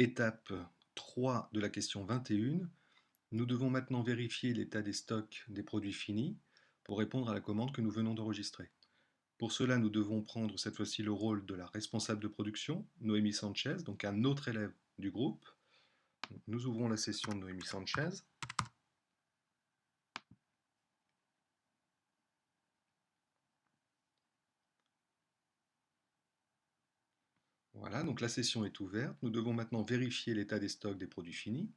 Étape 3 de la question 21. Nous devons maintenant vérifier l'état des stocks des produits finis pour répondre à la commande que nous venons d'enregistrer. Pour cela, nous devons prendre cette fois-ci le rôle de la responsable de production, Noémie Sanchez, donc un autre élève du groupe. Nous ouvrons la session de Noémie Sanchez. Voilà, donc la session est ouverte. Nous devons maintenant vérifier l'état des stocks des produits finis.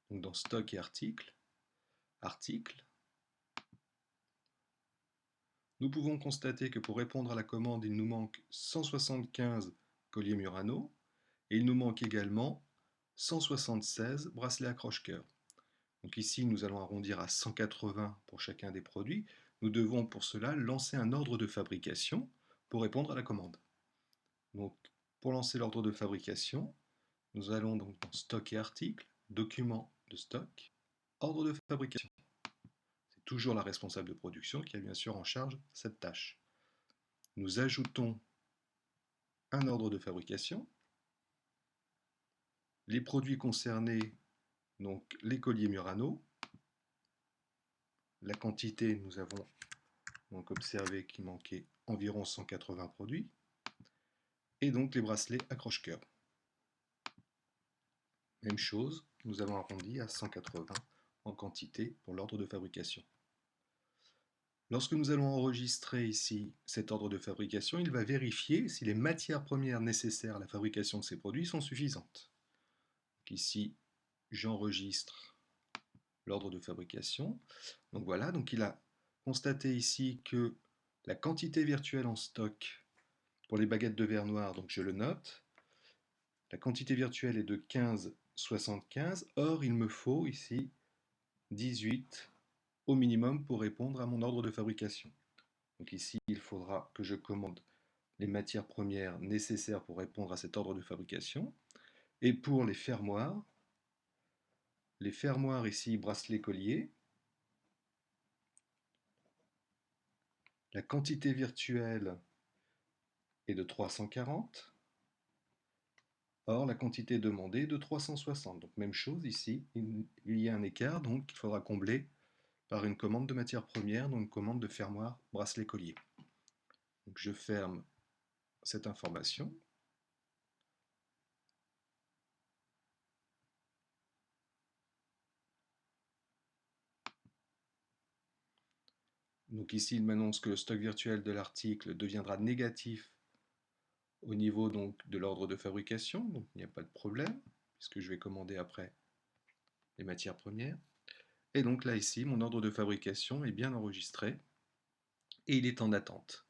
Donc dans Stock et Articles, Articles. Nous pouvons constater que pour répondre à la commande, il nous manque 175 colliers Murano et il nous manque également 176 bracelets accroche-cœur. Donc ici, nous allons arrondir à 180 pour chacun des produits. Nous devons pour cela lancer un ordre de fabrication pour répondre à la commande. Donc, pour lancer l'ordre de fabrication, nous allons donc dans Stock et Articles, Document de stock, Ordre de fabrication. C'est toujours la responsable de production qui a bien sûr en charge cette tâche. Nous ajoutons un ordre de fabrication. Les produits concernés, donc les colliers Murano. La quantité, nous avons donc observé qu'il manquait environ 180 produits. Et donc les bracelets accroche-cœur. Même chose, nous avons arrondi à 180 en quantité pour l'ordre de fabrication. Lorsque nous allons enregistrer ici cet ordre de fabrication, il va vérifier si les matières premières nécessaires à la fabrication de ces produits sont suffisantes. Donc ici, j'enregistre l'ordre de fabrication. Donc voilà, donc il a constaté ici que la quantité virtuelle en stock pour les baguettes de verre noir, donc je le note, la quantité virtuelle est de 15,75. Or, il me faut ici 18 au minimum pour répondre à mon ordre de fabrication. Donc ici, il faudra que je commande les matières premières nécessaires pour répondre à cet ordre de fabrication. Et pour les fermoirs ici, bracelet collier, la quantité virtuelle est de 340. Or, la quantité demandée est de 360. Donc même chose ici, il y a un écart, donc il faudra combler par une commande de matière première, donc une commande de fermoir bracelet collier. Donc je ferme cette information. Donc ici, il m'annonce que le stock virtuel de l'article deviendra négatif au niveau donc de l'ordre de fabrication, donc il n'y a pas de problème, puisque je vais commander après les matières premières. Et donc là, ici, mon ordre de fabrication est bien enregistré et il est en attente.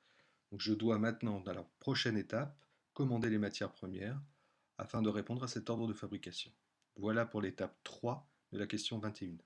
Donc je dois maintenant, dans la prochaine étape, commander les matières premières afin de répondre à cet ordre de fabrication. Voilà pour l'étape 3 de la question 21.